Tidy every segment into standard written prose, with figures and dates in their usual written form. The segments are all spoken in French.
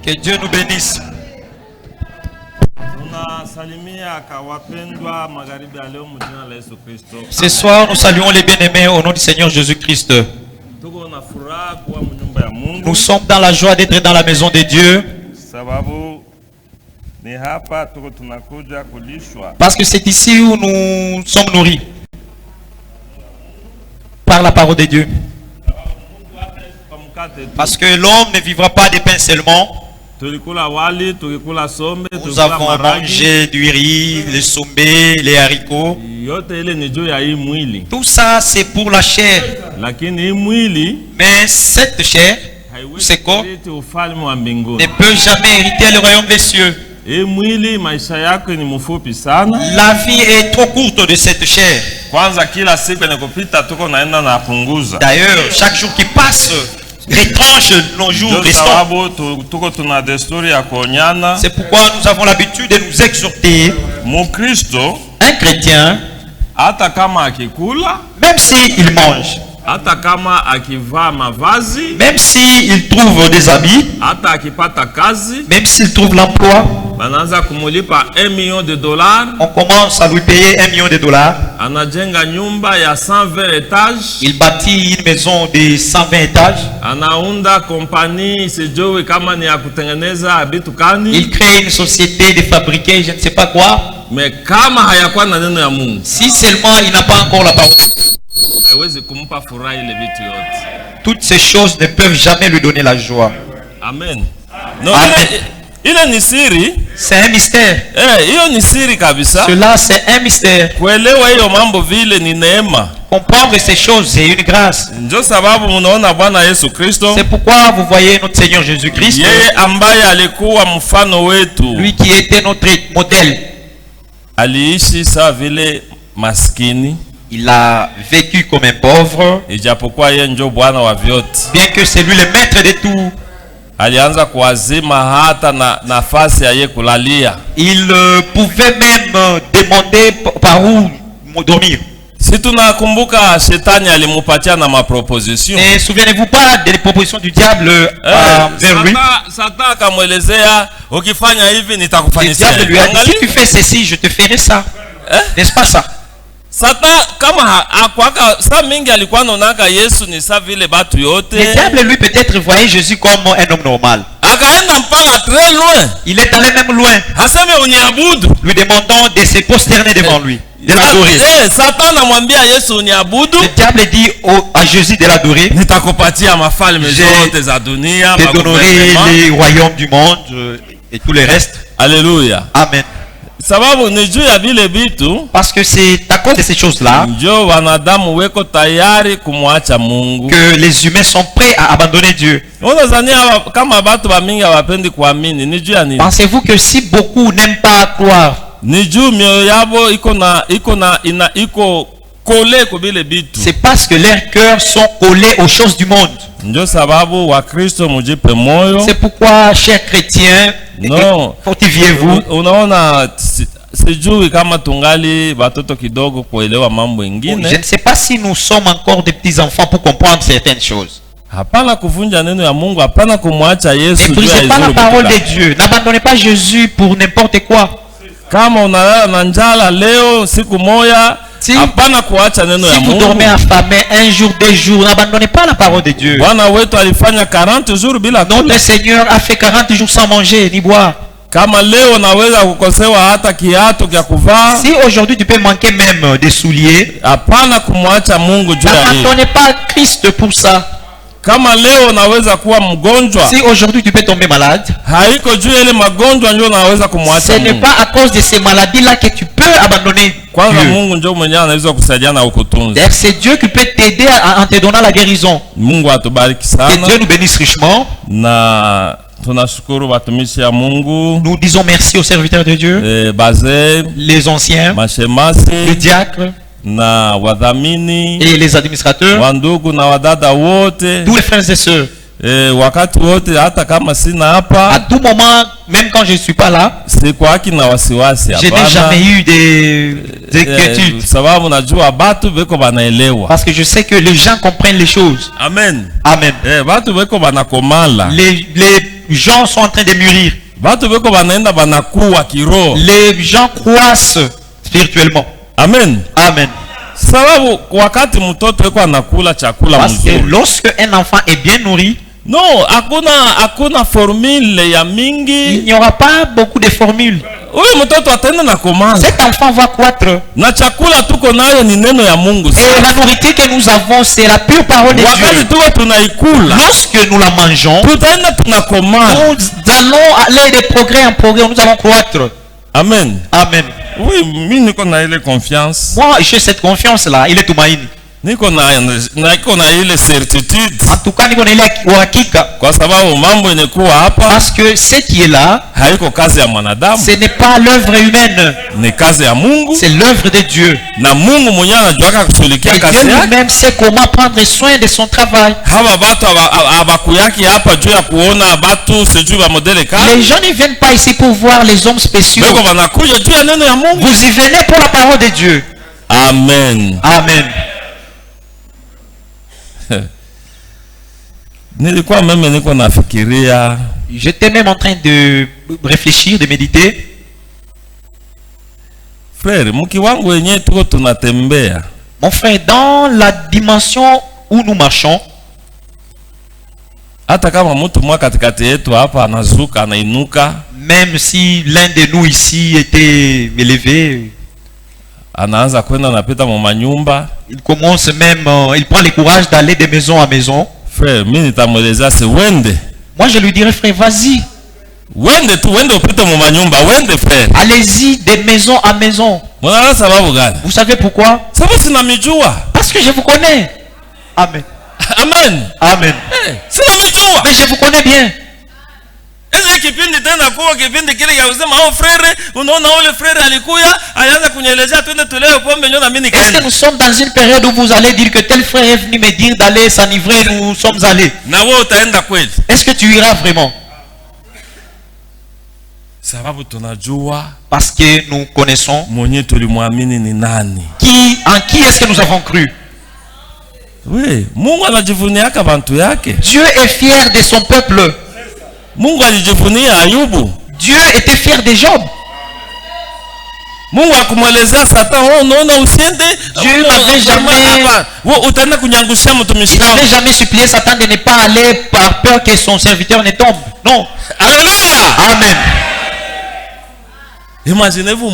Que Dieu nous bénisse. Ce soir, nous saluons les bien-aimés au nom du Seigneur Jésus-Christ. Nous sommes dans la joie d'être dans la maison de Dieu. Parce que c'est ici où nous sommes nourris par la parole de Dieu. Parce que l'homme ne vivra pas de pain seulement. Nous avons mangé du riz, le sombé, les haricots. Tout ça, c'est pour la chair. Mais cette chair, ce corps, ne peut jamais hériter le royaume des cieux. La vie est trop courte de cette chair. D'ailleurs, chaque jour qui passe, retranche nos jours restants. C'est pourquoi nous avons l'habitude de nous exhorter. Un chrétien, même s'il mange, même s'il trouve des habits, même s'il trouve l'emploi, on commence à lui payer $1 million. Il bâtit une maison de 120 étages. Il crée une société de fabriquer je ne sais pas quoi. Si seulement il n'a pas encore la parole, toutes ces choses ne peuvent jamais lui donner la joie. Amen. Amen. C'est un mystère. Cela, c'est un mystère. Comprendre ces choses, c'est une grâce. C'est pourquoi vous voyez notre Seigneur Jésus-Christ, lui qui était notre modèle. Il a vécu comme un pauvre, bien que c'est lui le maître de tout. Il pouvait même demander par où dormir. Et souvenez-vous pas des propositions du diable vers lui. Le diable lui a dit, si tu fais ceci, je te ferai ça. N'est-ce pas ça? Le diable lui peut-être voyait Jésus comme un homme normal. Il est allé même loin, lui demandant de se prosterner devant lui, de l'adorer. Le diable dit à Jésus de l'adorer. Je te donnerai les royaumes du monde et tout le reste. Alléluia. Amen. Parce que c'est à cause de ces choses-là que les humains sont prêts à abandonner Dieu. Pensez-vous que si beaucoup n'aiment pas croire, c'est parce que leurs cœurs sont collés aux choses du monde. C'est pourquoi, chers chrétiens, fortifiez-vous. Je ne sais pas si nous sommes encore des petits enfants pour comprendre certaines choses. Ne brisez pas la parole de Dieu. N'abandonnez pas Jésus pour n'importe quoi. Si vous dormez affamé un jour, 2 jours, n'abandonnez pas la parole de Dieu. Notre Seigneur a fait 40 jours sans manger ni boire. Si aujourd'hui tu peux manquer même des souliers, n'abandonnez pas Christ pour ça. Si aujourd'hui tu peux tomber malade, ce n'est pas à cause de ces maladies-là que tu peux abandonner Dieu. C'est Dieu qui peut t'aider en te donnant la guérison. Que Dieu nous bénisse richement. Nous disons merci aux serviteurs de Dieu, les anciens, les diacres et les administrateurs, tous les frères et sœurs. À tout moment, même quand je ne suis pas là, je n'ai jamais eu d'inquiétude. Parce que je sais que les gens comprennent les choses. Amen. Amen. gens sont en train de mûrir. Les gens croissent spirituellement. Amen. Amen. Parce que lorsque un enfant est bien nourri, non, hakuna formule ya mingi. Il n'y aura pas beaucoup de formules. Cet enfant va croître. Et la nourriture que nous avons, c'est la pure parole de Dieu. Lorsque nous la mangeons, nous allons aller de progrès en progrès, nous allons croître. Amen. Amen. Oui, confiance. Moi, j'ai cette confiance-là. Il est tout maïni. En tout cas, parce que ce qui est là, ce n'est pas l'œuvre humaine, c'est l'œuvre de Dieu. Et Dieu lui-même sait comment prendre soin de son travail. Les gens ne viennent pas ici pour voir les hommes spéciaux. Vous y venez pour la parole de Dieu. Amen. Amen. J'étais même en train de réfléchir, de méditer. Frère, mon frère, dans la dimension où nous marchons, même si l'un de nous ici était élevé, il commence même, il prend le courage d'aller de maison à maison. Frère, moi je lui dirais, frère, vas-y. Allez-y de maison à maison. Vous savez pourquoi? Parce que je vous connais. Amen. Amen. Amen. Mais je vous connais bien. Est-ce que nous sommes dans une période où vous allez dire que tel frère est venu me dire d'aller s'enivrer, nous sommes allés? Est-ce que tu iras vraiment? Parce que nous connaissons en qui est-ce que nous avons cru. Oui, Dieu est fier de son peuple. Dieu était fier de Job. Dieu n'avait jamais supplié Satan de ne pas aller par peur que son serviteur ne tombe. Non. Alléluia. Amen. Imaginez-vous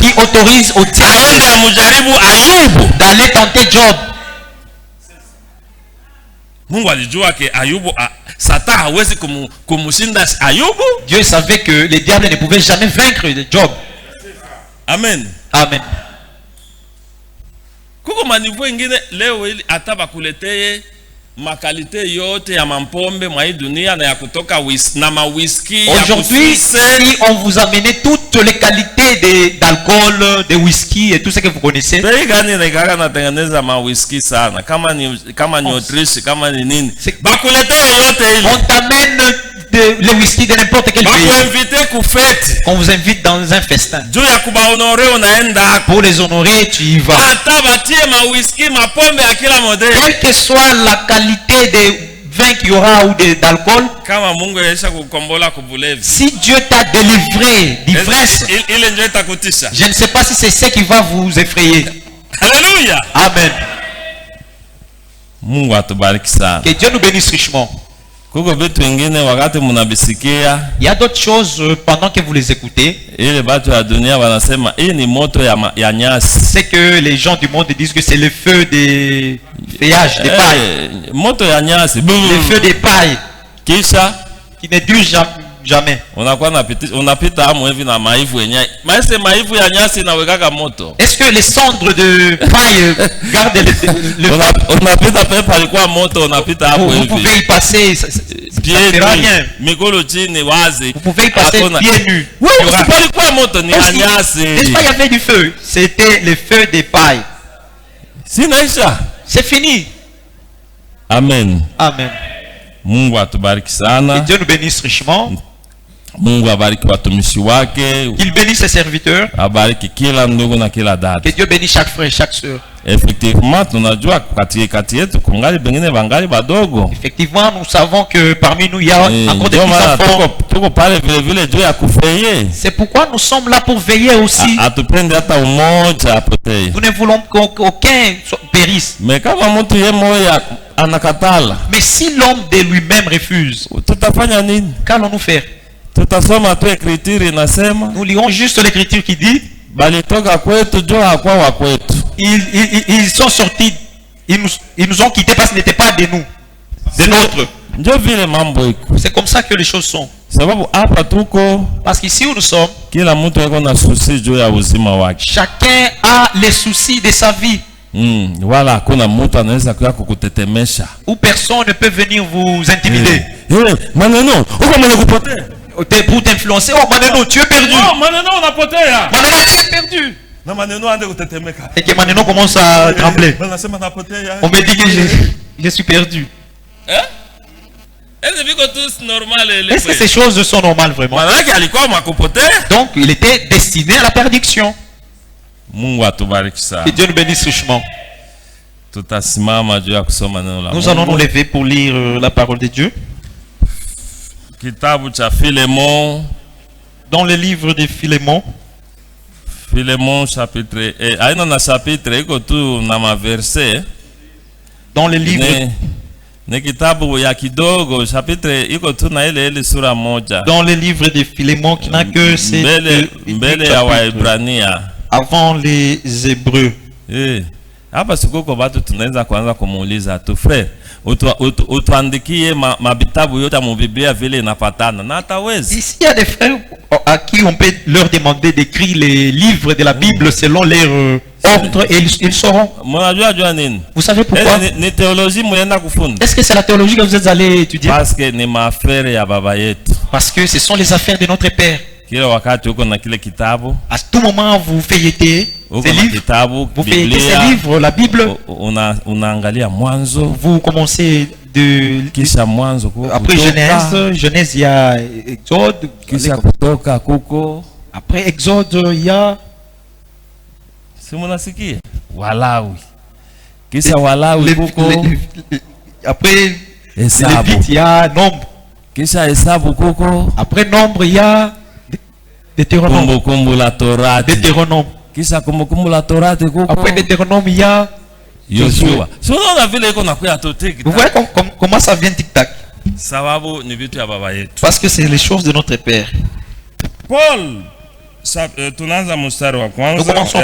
qui autorise au diable d'aller tenter Job. Dieu savait que les diables ne pouvaient jamais vaincre Job. Amen. Amen. Aujourd'hui, si on vous amenait toutes les qualités d'alcool, de whisky et tout ce que vous connaissez, on t'amène le whisky de n'importe quel pays. On vous invite dans un festin. Pour les honorer, tu y vas. Quelle que soit la qualité de vin qu'il y aura ou d'alcool, si Dieu t'a délivré d'ivresse, je ne sais pas si c'est ce qui va vous effrayer. Alléluia. Amen. Que Dieu nous bénisse richement. Il y a d'autres choses pendant que vous les écoutez. C'est que les gens du monde disent que c'est le feu des feuillages, des pailles. Le feu des pailles qui ne dure jamais. Est-ce que les cendres de paille gardent le feu? Vous pouvez y passer, ça ne fera rien. Vous pouvez y passer pieds nus. N'est-ce pas, il y avait du feu? C'était le feu des pailles. C'est fini. Amen. Amen. Que Dieu nous bénisse richement. Qu'il bénisse ses serviteurs. Que Dieu bénisse chaque frère et chaque soeur. Effectivement, nous savons que parmi nous il y a encore des enfants. C'est pourquoi nous sommes là pour veiller aussi. Nous ne voulons qu'aucun périsse. Mais si l'homme de lui-même refuse, qu'allons-nous faire? Nous lirons juste l'écriture qui dit ils sont sortis, ils nous ont quittés parce qu'ils n'étaient pas de nous, de nôtres. C'est comme ça que les choses sont. Parce qu'ici où nous sommes, chacun a les soucis de sa vie. Voilà, où personne ne peut venir vous intimider. Pour t'influencer. Oh Maneno, tu es perdu. Oh Maneno, on a poté. Maneno, tu es perdu. Et que Maneno commence à trembler. On me dit que je suis perdu. Est-ce que ces choses sont normales vraiment? Donc il était destiné à la perdition. Que Dieu nous bénisse richement. Nous allons nous lever pour lire la parole de Dieu. Dans le livre de Philémon. Philémon chapitre dans le livre dans le livre de Philémon qui n'a que c'est avant les Hébreux. Ici il y a des frères à qui on peut leur demander d'écrire les livres de la Bible selon leur ordre et ils sauront. Vous savez pourquoi? Est-ce que c'est la théologie que vous êtes allé étudier? Parce que ce sont les affaires de notre Père. À tout moment vous feuilletez ces livres, vous feuilletez ces livres, la Bible. Vous commencez de après Genèse il y a Exode. Après Exode il y a après Lévitique il y a Nombre. Après Nombre il y a Deutéronome. Après Deutéronome il y a Joshua. Vous voyez comment ça vient tic-tac? Parce que c'est les choses de notre Père. Paul, nous commençons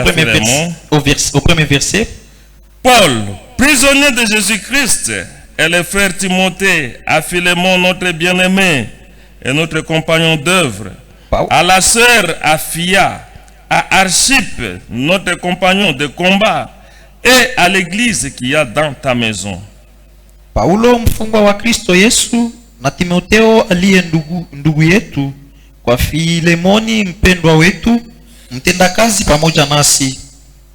au premier verset. Paul, prisonnier de Jésus-Christ, et le frère Timothée, à Philémon notre bien-aimé et notre compagnon d'œuvre, à la sœur Aphia, à Archippe, notre compagnon de combat, et à l'église qui y a dans ta maison. Paulo mfungwa wa Kristo Yesu na Timotheo aliye ndugu yetu, kwa Filemoni mpendwa wetu mtendakazi pamoja nasi,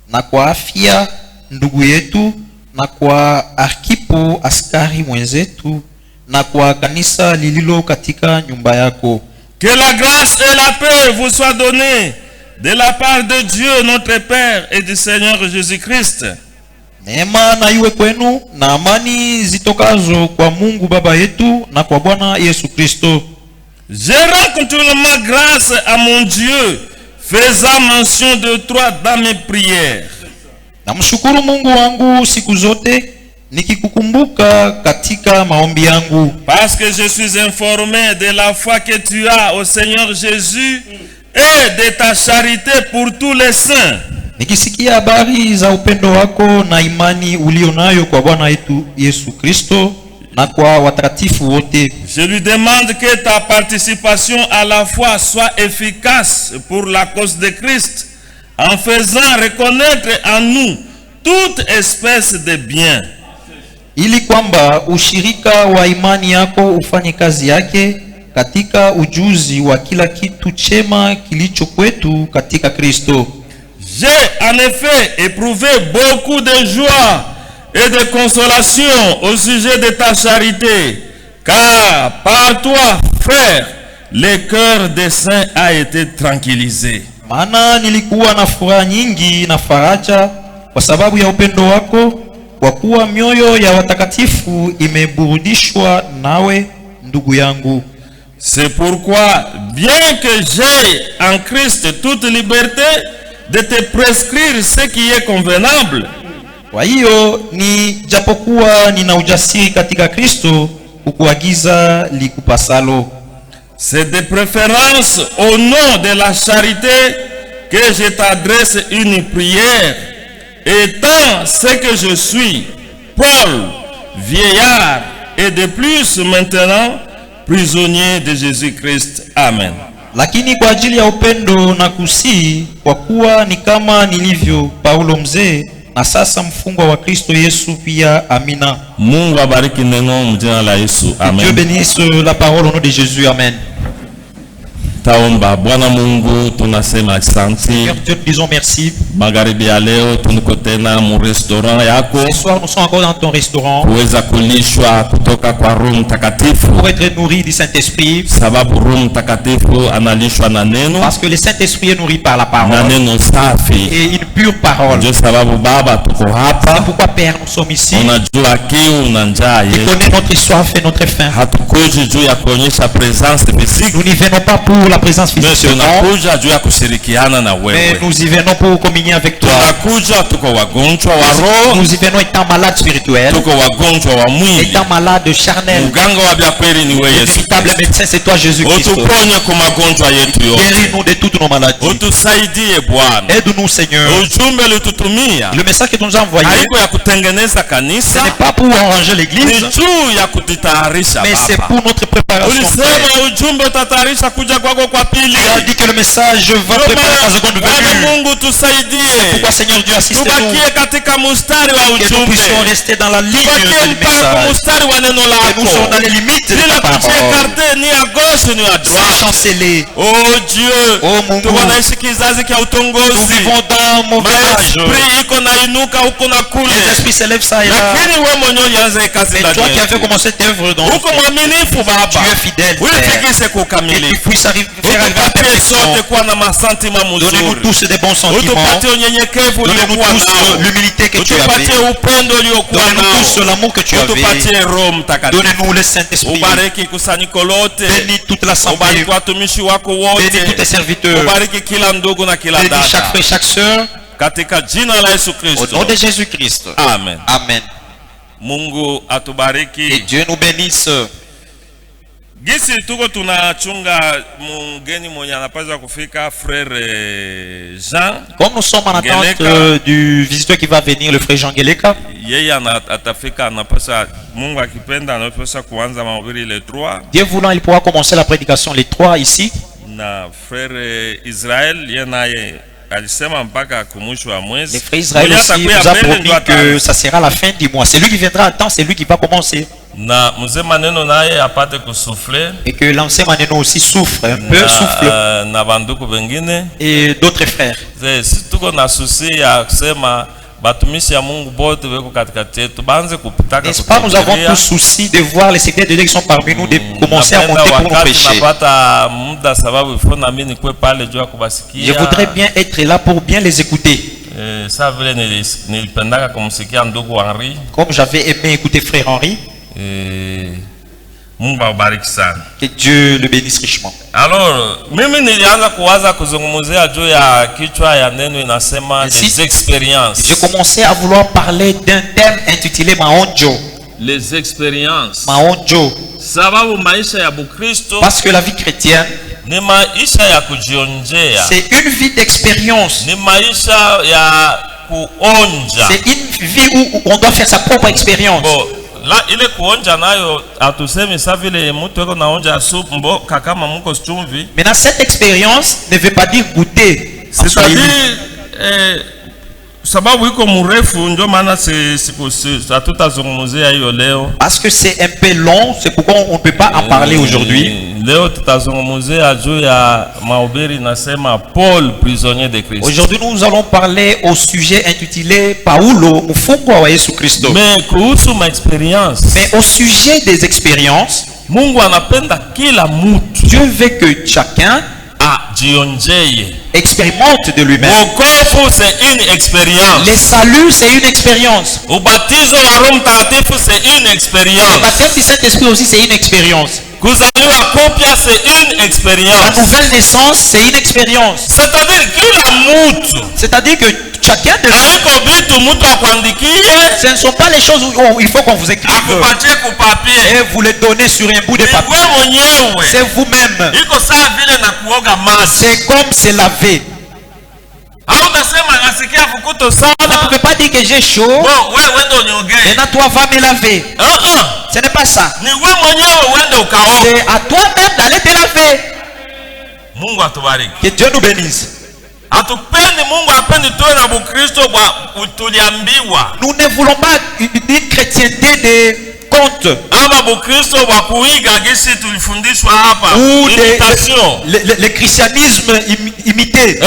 na kwa Afia ndugu yetu, na kwa Arkipo askari mwenzetu, na kwa kanisa lililo katika nyumba yako. Que la grâce et la paix vous soient données de la part de Dieu notre Père et du Seigneur Jésus-Christ. Neema na iwe kwenu na amani zitokazo kwa Mungu Baba yetu na kwa Bwana Yesu Kristo. Je rends continuellement grâce à mon Dieu, faisant mention de toi dans mes prières. Namshukuru Mungu wangu siku zote nikikukumbuka katika maombi yangu. Parce que je suis informé de la foi que tu as au Seigneur Jésus et de ta charité pour tous les saints. Nikisikia habari za upendo wako na imani ulionayo kwa Bwana yetu Yesu Kristo na kwa watakatifu wote. Je lui demande que ta participation à la foi soit efficace pour la cause de Christ, en faisant reconnaître en nous toute espèce de bien. Ili kwamba ushirika wa imani yako ufanye kazi yake katika ujuzi wa kila kitu chema kilicho kwetu katika Kristo. J'ai en effet éprouvé beaucoup de joie et de consolation au sujet de ta charité, car par toi, frère, le cœur des saints a été tranquillisé. Maana nilikuwa na furaha nyingi na faraja Kwa sababu ya upendo wako, kwa kuwa mioyo ya watakatifu imeburudishwa nawe, ndugu yangu. C'est pourquoi, bien que j'ai en Christ toute liberté de te prescrire ce qui est convenable. Kwa hiyo ni japokuwa nina ujasiri katika Kristo kukuagiza likupasalo. C'est de préférence au nom de la charité que je t'adresse une prière, étant ce que je suis, Paul, vieillard, et de plus maintenant prisonnier de Jésus-Christ. Amen. Lakini kwa ajili ya upendo na kusii, kwa kuwa ni kama nilivyo Paulo mzee, na sasa mfungwa wa Kristo Yesu pia. Amina. Mungu abariki neno mjina la Yesu. Amen. Dieu bénisse la parole au nom de Jésus. Amen. Taomba. Bwana Mungu, tunasema asante. Dieu, disons merci. Magharibi ya leo tuko tena mu restaurant yako. Ce soir nous sommes encore dans ton restaurant. Kuweza kulishwa kutoka kwa Roho Mtakatifu. Pour être nourri du Saint-Esprit. Sababu Roho Mtakatifu analishwa na neno. Parce que le Saint-Esprit est nourri par la parole. Na neno safi. Et une pure parole. Ndio sababu Baba tuko hapa. C'est pourquoi Père nous sommes ici. Unajua kiu na njaa yetu. Tu connais notre soif et notre faim. Hatukuji juu ya kuonyesha présence physique. Nous n'y venons pas pour la présence physique. Mais tunakuja juu ya kushirikiana na wewe. Mais nous y venons pour communier avec toi. Tunakuja tuko wagonjwa wa roho. Nous y venons étant malades spirituels. Tuko wagonjwa wa mwili. Étant malades charnels. Mganga wa vya kweli ni wewe Yesu. Le véritable médecin c'est toi Jésus-Christ. Utuponye kwa magonjwa yetu yote. Guéris-nous de toutes nos maladies. Utusaidie Bwana. Aide-nous Seigneur. Ujumbe ulitutumia. Le message que tu nous as envoyé. Haiko ya kutengeneza kanisa. Ce n'est pas pour arranger l'église. Ni juu ya kutitayarisha Baba. Mais c'est pour notre préparation. Ulisema ujumbe utatayarisha kuja kwako kwa pili. Tu as dit que le message va préparer ta seconde venue. Mungu tusaidie. Pourquoi Seigneur Dieu assiste-nous. Tubakie katika mstari wa ujumbe. Que nous puissions rester dans la ligne du message. Mstari wa neno lako. Que nous soyons dans les limites de ta parole. Ni à gauche ni à droite. Sans chanceler. Oh Dieu. Oh Mungu. Tunaishi kizazi cha utongozi. Nous vivons dans mauvais âge. Esprit iko na inuka huko na kule. Les esprits s'élèvent ça et là. Lakini wewe mwenyewe ulianza kazi la. Toi qui avais commencé cette œuvre dans. Uko mwaminifu Baba. Tu es fidèle. Ulifikishe kukamilika. Et tu puisses arriver faire arriver à perfection. Donnez-nous tous des bons sentiments. Donnez-nous tous l'humilité que tu avais. Donnez-nous tous l'amour que tu avais. Donnez-nous le Saint-Esprit. Bénis toute l'assemblée. Bénis tous tes serviteurs. Bénis chaque frère et chaque sœur. Au nom de Jésus-Christ. Amen. Amen. Mungu atubariki. Et Dieu nous bénisse. Gisi tuko tunachunga mgeni mwenye anapaswa kufika frère Jean. Comme nous sommes en attente du visiteur qui va venir, le frère Jean Geleka. Yeye atafika anapaswa, Mungu akipenda anapaswa kuanza mahubiri le 3. Dieu voulant, il pourra commencer la prédication les 3 ici. Na frère Israël yeye naye alisema mpaka kumwisho wa mwezi. Le frère Israël aussi nous a promis que ça sera la fin du mois. C'est lui qui viendra à temps, c'est lui qui va commencer. Na mzee maneno naye apate kusouffler. Et que l'ancien maneno aussi souffre un peu, souffle. Na banduku wengine. Et d'autres frères. Si tuko na souci ya kusema batumishi ya Mungu bote weko katikati yetu banze kupitaka. N'est-ce pas, nous avons tous souci de voir les secrets de Dieu qui sont parmi nous, de commencer à monter pour nous prêcher. Je voudrais bien être là pour bien les écouter. Comme j'avais aimé écouter frère Henri. Que Dieu le bénisse richement. Alors, mimi nilianza kuwaza kuzungumzia juu ya kichwa ya neno inasema les expériences. Je commençais à vouloir parler d'un thème intitulé Maonjo. Les expériences. Maonjo. Sababu maisha ya Bukristo. Parce que la vie chrétienne, ni maisha ya kujionjea. C'est une vie d'expérience. Ni maisha ya kuonja. C'est une vie où on doit faire sa propre expérience. Bon. La ile kuonja nayo atusemi sa vile mtu eko naonja soup mbo kakama muko chumvi. Maintenant cette expérience ne veut pas dire goûter. C'est-à-dire sababu iko mrefu ndio maana hatutazungumzia hiyo leo. Parce que c'est un peu long, c'est pourquoi on ne peut pas en parler aujourd'hui. Leo tutazungumzia juu ya mahubiri nasema Paul prisonnier de Christ. Aujourd'hui nous allons parler au sujet intitulé Paulo mfungwa wa Yesu Kristo. Mais kuhusu ma expérience. Mais au sujet des expériences, Mungu anapenda kila mtu. Dieu veut que chacun expérimente de lui-même. C'est une expérience. Le salut, c'est une expérience. Le baptême c'est une expérience. Le baptême du Saint-Esprit aussi, c'est une expérience. C'est une expérience. La nouvelle naissance, c'est une expérience. C'est-à-dire que chacun de nous, ce ne sont pas les choses où il faut qu'on vous écrive et vous les donnez sur un bout de papier. C'est vous-même. C'est comme se laver. Tu ne peux pas dire que j'ai chaud. Maintenant toi va me laver. Ce n'est pas ça. C'est à toi-même d'aller te laver. Que Dieu nous bénisse. Nous ne voulons pas une chrétienté de compte ou le christianisme imité.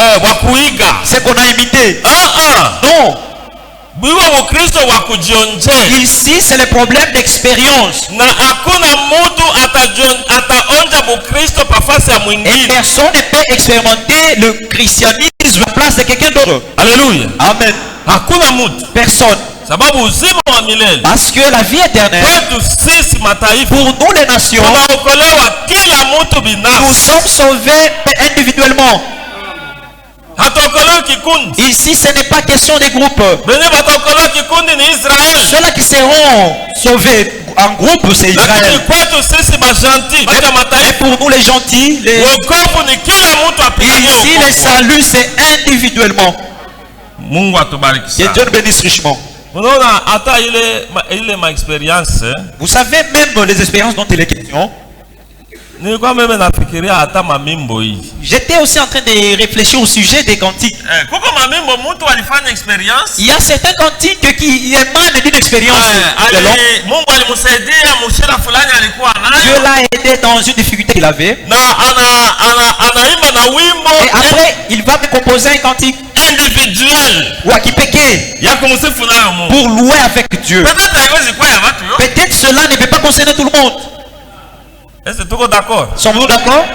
C'est qu'on a imité. Non. Ici c'est le problème d'expérience. Et personne ne peut expérimenter le christianisme à place de quelqu'un d'autre. Alléluia. Amen. Personne. Parce que la vie éternelle, pour nous les nations, nous sommes sauvés individuellement. Ici ce n'est pas question de groupe. Ceux-là qui seront sauvés en groupe, c'est Israël. Et pour nous les gentils, ici le salut c'est individuellement. Que Dieu nous bénisse richement. Vous savez même les expériences dont il est question. J'étais aussi en train de réfléchir au sujet des cantiques. Il y a certains cantiques qui émanent d'une expérience. Dieu l'a aidé dans une difficulté qu'il avait. Et après, il va me composer un cantique individuel pour louer avec Dieu. Peut-être cela ne peut pas concerner tout le monde. Est-ce que tout le monde d'accord? Sommes-nous d'accord?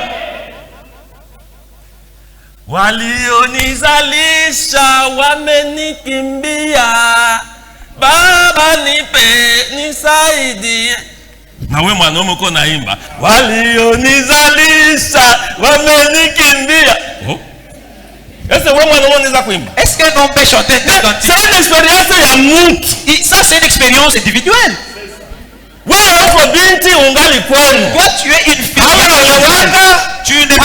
Walionizalisha wamenikimbia, Baba nipe nisaidie. Na wewe mwanaume uko naimba. Walionizalisha wamenikimbia. Est-ce que wewe mwanaume unaweza kuimba? Est-ce que on peut chanter des cantiques? C'est une expérience ya mtu. Ça c'est une expérience individuelle. Toi tu es une fille. Tu ne peux pas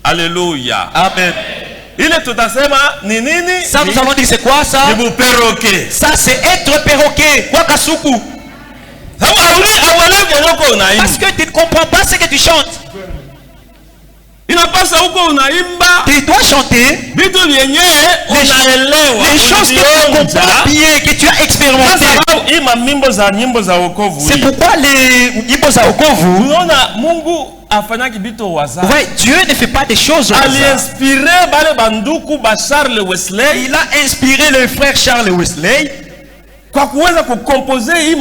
Alléluia. Amen. Il est tout à fait nini. Ça nous avons dit c'est quoi ça? Le perroquet. Ça c'est être perroquet. Quoi kasuku? Parce que tu ne comprends pas ce que tu chantes. Il n'a pas ça où on a imba. Tu dois chanter les choses que tu comprends bien, que tu as expérimenté. C'est pourquoi les nyimbo za wokovu. Ouais, Dieu ne fait pas des choses. Il a inspiré le frère Charles Wesley pour composer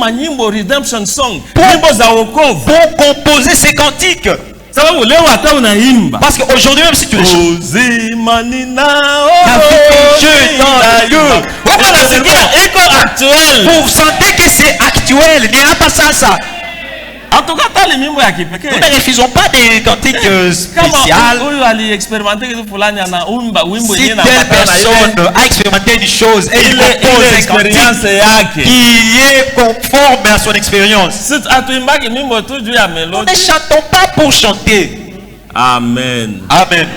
composer ces cantiques. Parce qu'aujourd'hui même si tu les chantes, la vie de Dieu dans Dieu. Pour sentir que c'est actuel, il n'y a pas ça. Nous ne refusons pas des cantiques spéciales. Si telle personne a expérimenté une chose et il compose un cantique qui est conforme à son expérience, nous ne chantons pas pour chanter. Amen. Amen.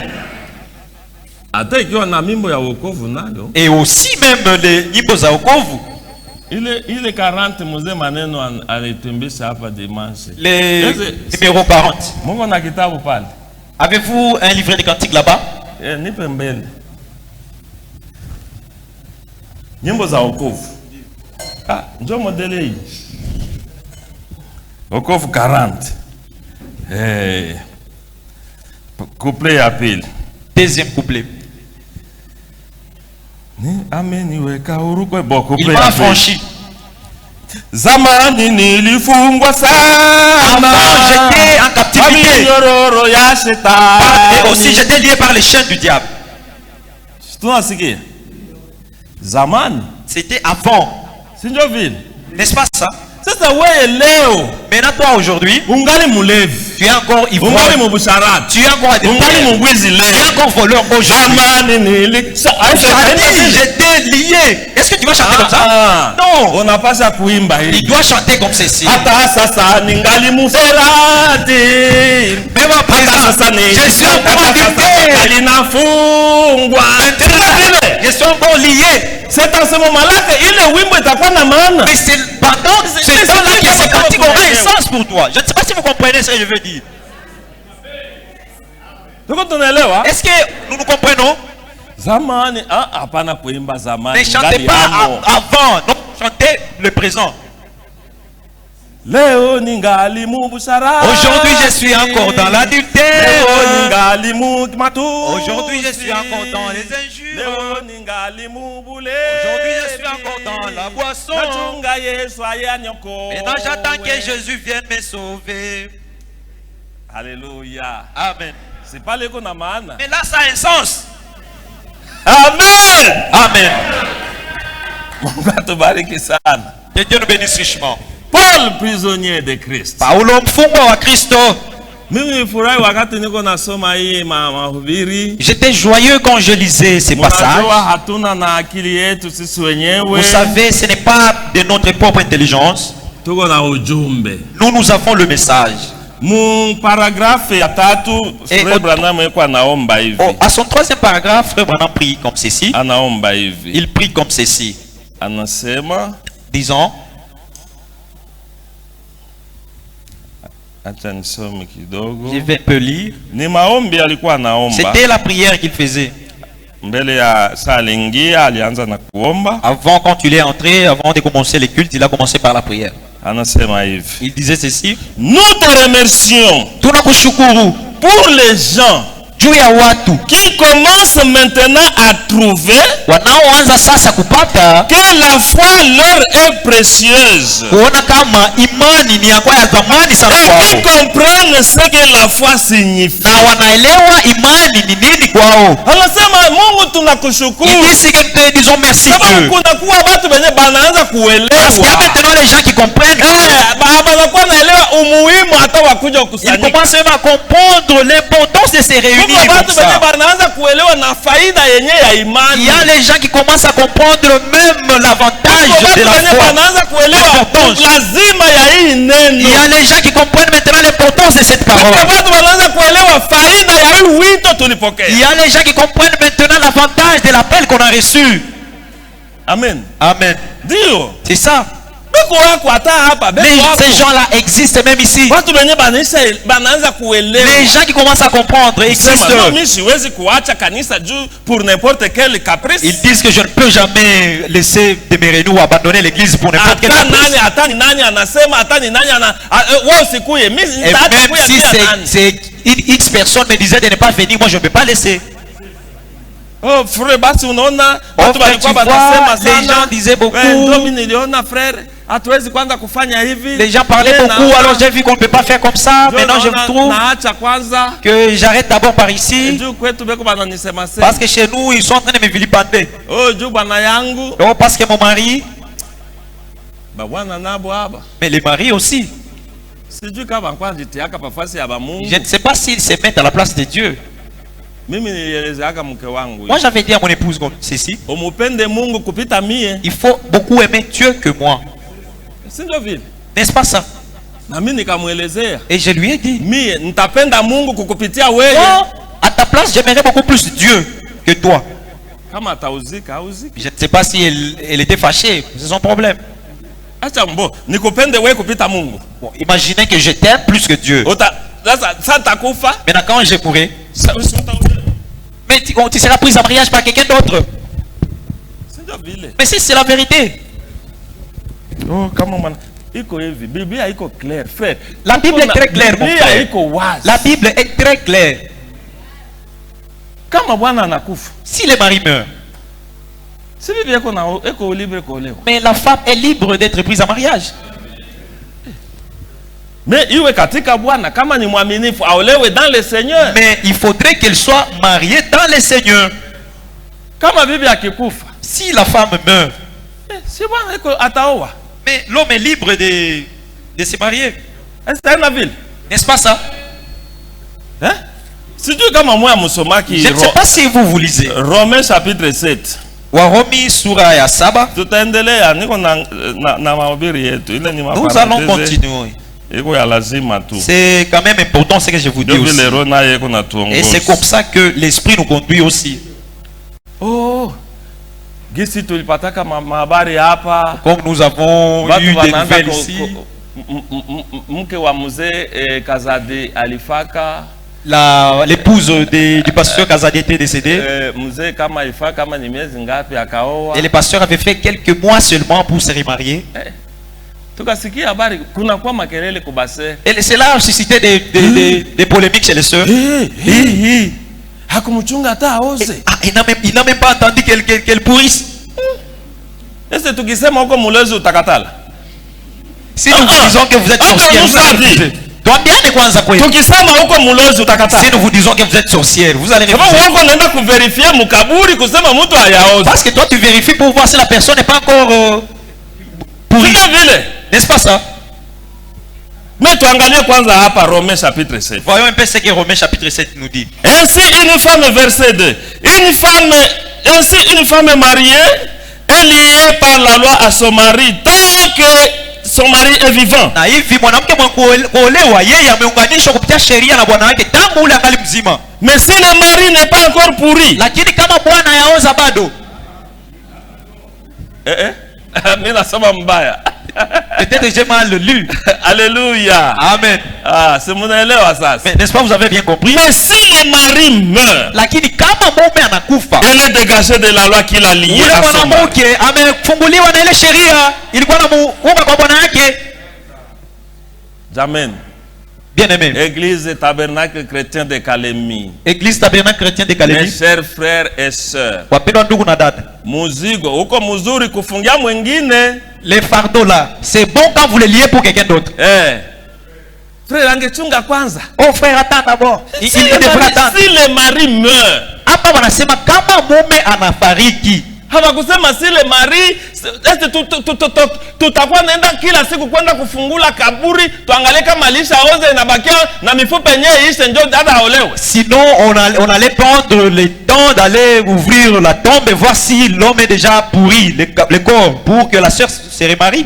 Et aussi même les nyimbo za wokovu. Il 40 mzee maneno alitembesha hapa dimanche. Les numéro 40. Mungu na kitabu pale. Avez-vous un livret de cantiques là-bas? Nipe mbele. Nyimbo za wokovu. Njoo modele hii. Wokovu 40. Couplet ya pili. Deuxième couplet. Il m'a affranchi. Zamani nilifungwa sana. Avant j'étais en captivité. Et aussi j'étais lié par les chaînes du diable. C'était avant. N'est-ce pas ça? Maintenant toi aujourd'hui, tu es encore ivrogne, tu es encore adultère, tu es encore voleur aujourd'hui. J'étais lié. Est-ce que tu vas chanter comme ça? Non. Il doit chanter comme ceci. Même à présent, je suis encore adultère. Je suis encore lié. C'est en ce moment-là que il wimbo itakuwa na maana. Mais c'est pendant ce temps-là que ces cantiques auront un sens pour toi. Je ne sais pas si vous comprenez ce que je veux dire. Est-ce que nous nous comprenons? Zamani, hapana kuimba zamani. Ne chantez pas avant, non, chantez le présent. Aujourd'hui, je suis encore dans l'adultère. Aujourd'hui, je suis encore dans les injures. Aujourd'hui, je suis encore dans la boisson. Maintenant, j'attends que Jésus vienne me sauver. Alléluia. Amen. C'est pas le konamana. Mais là, ça a un sens. Amen. Amen. Que Dieu nous bénisse richement. Paul, prisonnier de Christ. Paulo mfungwa wa Kristo. J'étais joyeux quand je lisais ces passages. Vous savez, ce n'est pas de notre propre intelligence. Nous avons le message. À son troisième paragraphe, Frère Branham prie comme ceci. Il prie comme ceci. Disons. Je vais un peu lire. C'était la prière qu'il faisait. Avant, quand il est entré, avant de commencer les cultes, il a commencé par la prière. Il disait ceci. Nous te remercions pour les gens qui commencent maintenant à trouver que la foi leur est précieuse et qui comprennent ce que la foi signifie. Ils disons merci Dieu. Parce qu'il y a maintenant les gens qui comprennent. Ils commencent même à comprendre l'importance de ces réunions. Il y a les gens qui commencent à comprendre même l'avantage de la foi. Il y a les gens qui comprennent maintenant l'importance de cette parole. Il y a les gens qui comprennent maintenant l'avantage de l'appel qu'on a reçu. Amen. Amen. C'est ça. Ces gens-là existent même ici. Les gens qui commencent à comprendre existent. Ils disent que je ne peux jamais laisser demeurer nous ou abandonner l'église pour n'importe quel caprice. Et même si c'est X personnes me disaient de ne pas venir, moi je ne peux pas laisser. Oh frère, tu vois, les gens disaient beaucoup. Les gens parlaient beaucoup, alors j'ai vu qu'on ne peut pas faire comme ça. Maintenant je trouve que j'arrête d'abord par ici. Parce que chez nous, ils sont en train de me vilipender. Oh, parce que mon mari. Mais les maris aussi. Je ne sais pas s'ils se mettent à la place de Dieu. Moi j'avais dit à mon épouse comme ceci. Il faut beaucoup aimer Dieu que moi. N'est-ce pas ça? Et je lui ai dit, oh, à ta place j'aimerais beaucoup plus Dieu que toi. Je ne sais pas si elle était fâchée. C'est son problème. Bon, imaginez que je t'aime plus que Dieu. Maintenant quand je pourrai, mais tu seras pris en mariage par quelqu'un d'autre. Mais si c'est la vérité. Oh, la Bible est très claire, mon frère. La Bible est très claire. Si les maris meurent, Mais la femme est libre d'être prise en mariage. Mais il faudrait qu'elle soit mariée dans le Seigneur. Si la femme meurt, mais l'homme est libre de se marier. N'est-ce pas ça? Hein? Je ne sais pas si vous lisez Romains chapitre 7. Waromi sura ya saba. Nous allons continuer. C'est quand même important ce que je vous dis aussi. Et c'est comme ça que l'esprit nous conduit aussi. Oh, comme nous avons eu des nouvelles ici, l'épouse du pasteur Kazadi était décédée. Et le pasteur avait fait quelques mois seulement pour se remarier. Et cela a suscité des polémiques chez les sœurs. Il n'a même pas entendu qu'elle pourrisse. Si nous vous disons que vous êtes sorcière, si nous vous disons que vous êtes sorcière, vous allez parce que toi tu vérifies pour voir si la personne n'est pas encore pourrie. N'est-ce pas ça? Mais tu engages kwanza hapa Romains chapitre 7. Voyons un peu ce que Romains chapitre 7 nous dit. Ainsi une femme, verset 2. Ainsi une femme mariée est liée par la loi à son mari tant que son mari est vivant. Na hivi mwanamke kuolewa yeye ameunganishwa kupitia sheria na bwana wake tangu ule angali mzima. Mais si le mari n'est pas encore pourri, lakini kama bwana yaoza bado. Mimi nasema mbaya. Peut-être j'ai mal lu. Alléluia. Amen. Ah, c'est mon élewa ça. Mais n'est-ce pas, vous avez bien compris? Mais si le mari meurt, lakini kama mume anakufa, elle est dégagée de la loi qu'il a liée à son mari. Mwanamke amefunguliwa na ile sheria ilikuwa na muumba kwa bwana yake. Amen. Bien-aimé. Église Tabernacle Chrétien de Kalemi. Église Tabernacle Chrétien de Kalemi. Mes chers frères et sœurs. Wapendwa ndugu na dada. Muzigo uko mzuri kufungia mwingine. Les fardeaux là, c'est bon quand vous les liez pour quelqu'un d'autre. Frère, angechunga kwanza. Oh frère, attends d'abord. Il devrait attendre. Si le mari meurt, hapa wanasema kama mume anafariki. Hawakusema si le mari tutakuwa naenda kila siku kwenda kufungula kaburi tuangalie kama alishaoza inabakia na mifupa yenyewe ishe ndio dada aolewe. Sinon on allait prendre le temps d'aller ouvrir la tombe et voir si l'homme est déjà pourri le corps pour que la sœur se remarie.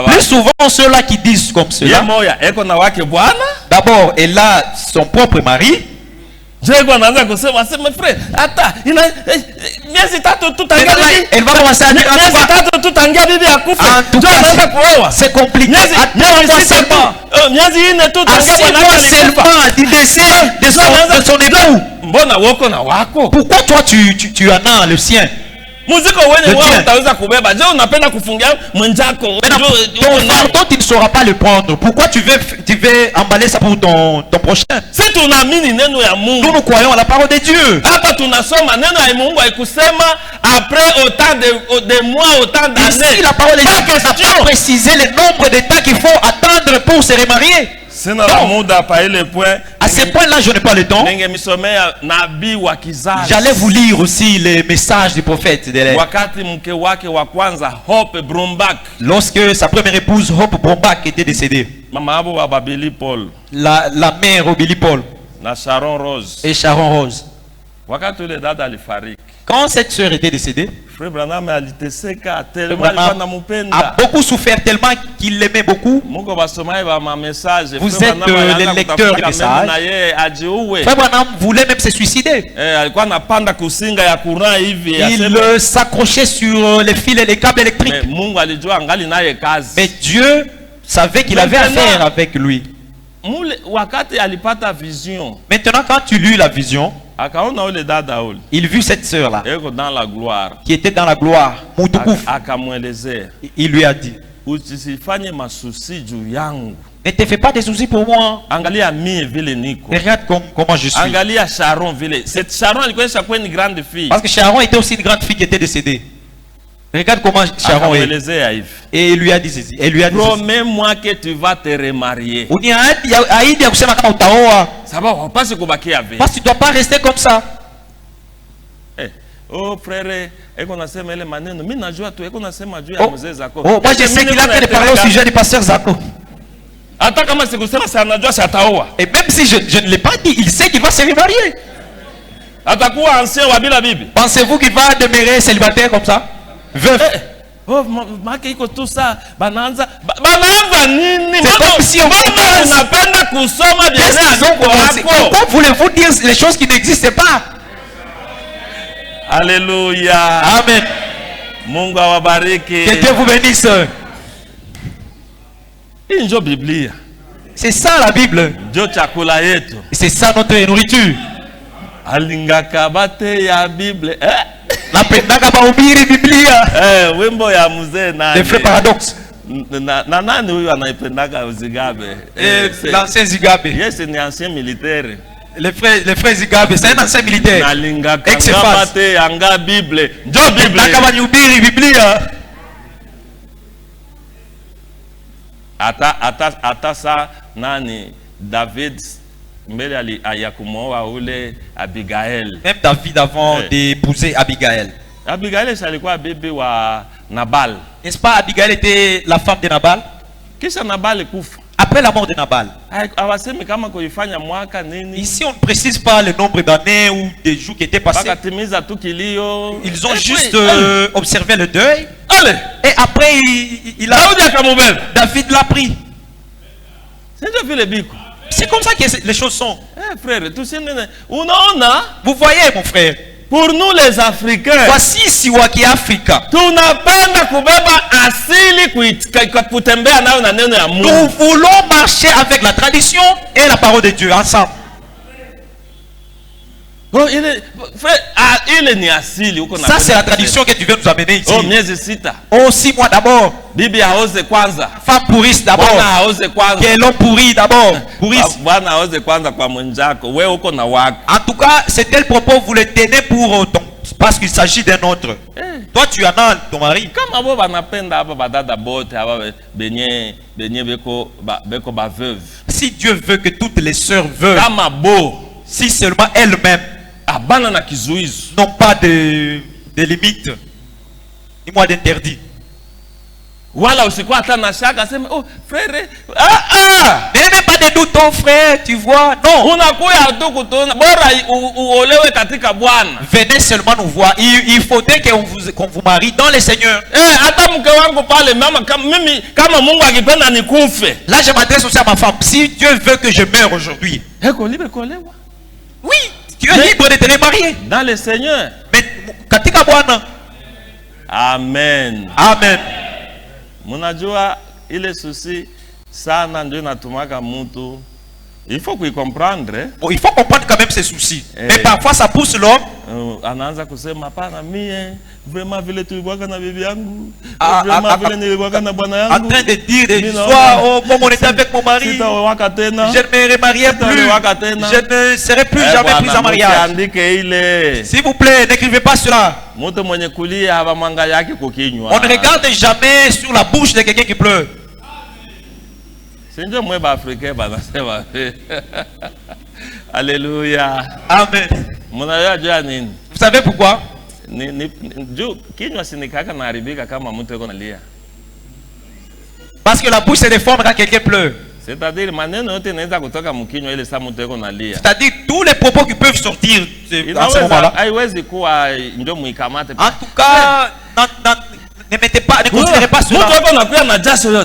Plus souvent ceux-là qui disent comme cela. D'abord elle a son propre mari. Elle va commencer à dire c'est compliqué. Seulement du décès de son époux. Pourquoi toi tu en as le sien? Ton fardeau, tu ne sauras pas le prendre. Pourquoi tu veux emballer ça pour ton prochain? Nous croyons à la parole de Dieu. Après autant de mois, autant d'années. Ici, la parole de Dieu n'a pas précisé le nombre de temps qu'il faut attendre pour se remarier. À ce point-là, je n'ai pas le temps. J'allais vous lire aussi les messages du prophète. Lorsque sa première épouse, Hope Brombach, était décédée. La mère Billy Paul. Et Sharon Rose. Quand cette sœur était décédée, Frère Branham a beaucoup souffert tellement qu'il l'aimait beaucoup. Vous êtes les lecteurs de messages. Frère Branham voulait même se suicider. Il s'accrochait sur les fils et les câbles électriques. Mais Dieu savait qu'il avait affaire avec lui. Maintenant, quand tu lis la vision, il vit cette sœur là qui était dans la gloire. Il lui a dit, usifanye masusi juu yangu. Ne te fais pas des soucis pour moi. Angalia mie vile niko. Regarde comment je suis. Angalia Sharon vile. Cette Sharon ilikuwa chaque une grande fille. Parce que Sharon était aussi une grande fille qui était décédée. Regarde comment Sharon est. Et il lui a dit ceci. Promets-moi que tu vas te remarier. Ça va pas se combattre avec. Parce que tu ne dois pas rester comme ça. Oh frère, moi je sais qu'il a fait des paroles au sujet du pasteur Zako. Et même si je ne l'ai pas dit, il sait qu'il va se remarier. Pensez-vous qu'il va demeurer célibataire comme ça? Veuf. Oh, tout ça. C'est comme si on pourquoi voulez-vous dire les choses qui n'existent pas? Alléluia. Amen. Que Dieu vous bénisse. C'est ça la Bible. C'est ça notre nourriture. Les frères paradoxes. L'ancien Zigabe. Yes, c'est un ancien militaire. Les frères Zigabe, c'est un ancien militaire. Ex-phase. Bible. Ata sa nani David mbele ayakumoa ule Abigail. Même David avant d'épouser Abigail. Abigail alikuwa bébé wa Nabal. N'est-ce pas Abigail était la femme de Nabal? Kisha Nabal kufa. Après la mort de Nabal. Ici on ne précise pas le nombre d'années ou des jours qui étaient passés. Ils ont juste observé le deuil. Et après David l'a pris. C'est comme ça que les choses sont. Vous voyez mon frère. Pour nous les Africains, voici siwaki Afrika. Nous voulons marcher avec la tradition et la parole de Dieu ensemble. Ça c'est la tradition que tu veux nous amener ici. Oh 6 mois d'abord. Femme pourrisse d'abord. Que l'homme pourrit d'abord. En tout cas, c'est tel propos vous le tenez pour ton, parce qu'il s'agit d'un autre. Toi tu en as ton mari. Si Dieu veut que toutes les sœurs veulent, si seulement elles-mêmes n'ont pas de limites, ni moins d'interdit. Voilà, c'est quoi oh frère, n'aie même pas de doute, ton frère, tu vois. Non. Venez seulement nous voir. Il faudrait qu'on vous marie dans le Seigneur. Là, je m'adresse aussi à ma femme. Si Dieu veut que je meure aujourd'hui, oui, tu es libre de te remarier dans le Seigneur. Mais katika Bwana. Amen. Amen. Munajua ile susi sana ndio natumaka mtu. Il faut qu'il comprendre. Bon, il faut comprendre quand même ses soucis. Mais parfois ça pousse l'homme. Anaanza kusema pana mie vraiment vile tulikuwa na bibi yangu. Vraiment vile nilikuwa na bwana yangu. En train de dire des histoires, oh comme on était avec mon mari. Je ne me remarierai plus. Je ne serai plus jamais plus en mariage. S'il vous plaît, n'écrivez pas cela. On ne regarde jamais sur la bouche de quelqu'un qui pleure. Alléluia. Amen. Vous savez pourquoi? Parce que la bouche se déforme quand quelqu'un pleure. C'est-à-dire tous les propos qui peuvent sortir à ce moment-là. En tout cas, ne mettez pas, ne considérez pas cela.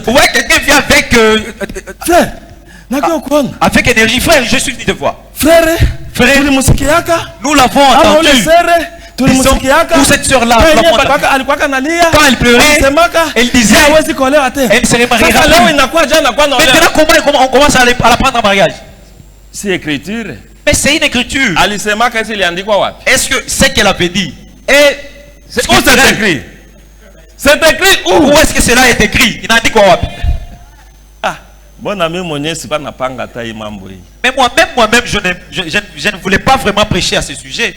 Vous voyez, quelqu'un vient avec énergie. Frère, je suis venu te voir. Frère, nous l'avons entendu. Pour cette soeur-là, quand elle pleurait, elle disait elle ne se remariera plus. Maintenant, comment on commence à la prendre en mariage? C'est écriture. Mais c'est une écriture. Est-ce que c'est qu'elle avait dit? Où c'est écrit? C'est écrit où? Où est-ce que cela est écrit? Il n'a dit quoi? Ah, bon ami, mon c'est pas na panga taï mamboui. Mais moi-même, je ne voulais pas vraiment prêcher à ce sujet.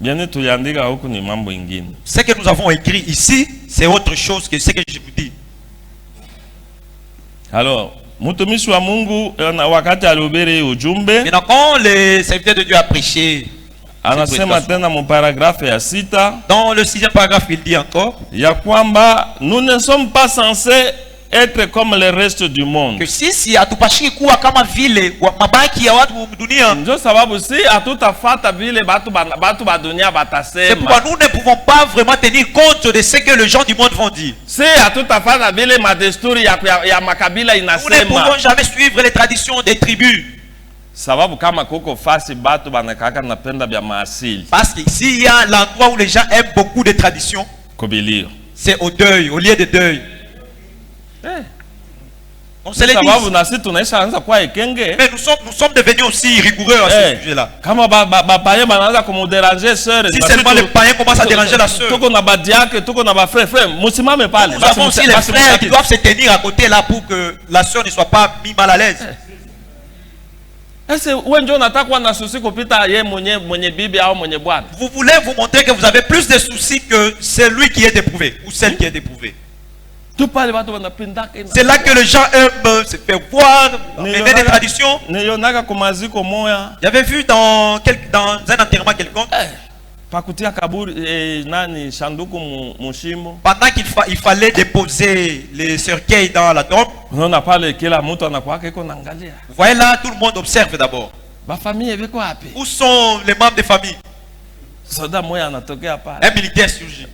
Bien tu yandika huku ni mambo ingine. Ce que nous avons écrit ici, c'est autre chose que ce que je vous dis. Alors, mtumishi wa Mungu na wakati alihubiri ujumbe. Maintenant, quand le serviteur de Dieu a prêché, anasema tena mu paragraphe ya 6, dans le 6e paragraphe, il dit encore ya kwamba nous ne sommes pas censés être comme le reste du monde. Que sisi hatupashi kuwa kama vile mabaki ya watu dunia. Ndio sababu si hatutafuata vile batu ba dunia batasema. C'est pourquoi nous ne pouvons pas vraiment tenir compte de ce que les gens du monde vont dire. Si hatutafuata vile madesturi ya makabila inasema. Nous ne pouvons jamais suivre les traditions des tribus. Sababu kama koko fasi batu banakaka napenda bya maasili. Parce qu'ici il y a l'endroit où les gens aiment beaucoup de traditions. Kobilio. C'est au deuil, au lieu de deuil. On se les dit. Mais nous sommes devenus aussi rigoureux à ce sujet-là. Si seulement les païens commencent à déranger la sœur. Nous avons aussi les frères qui doivent se tenir à côté là pour que la sœur ne soit pas mise mal à l'aise. Vous voulez vous montrer que vous avez plus de soucis que celui qui est éprouvé ou celle qui est éprouvée. C'est là que les gens aiment se faire voir, aimer des traditions. J'avais vu dans un enterrement quelconque, pendant qu'il fallait déposer les cercueils dans la tombe, vous voyez là, tout le monde observe d'abord. Où sont les membres de famille? Un militaire surgit.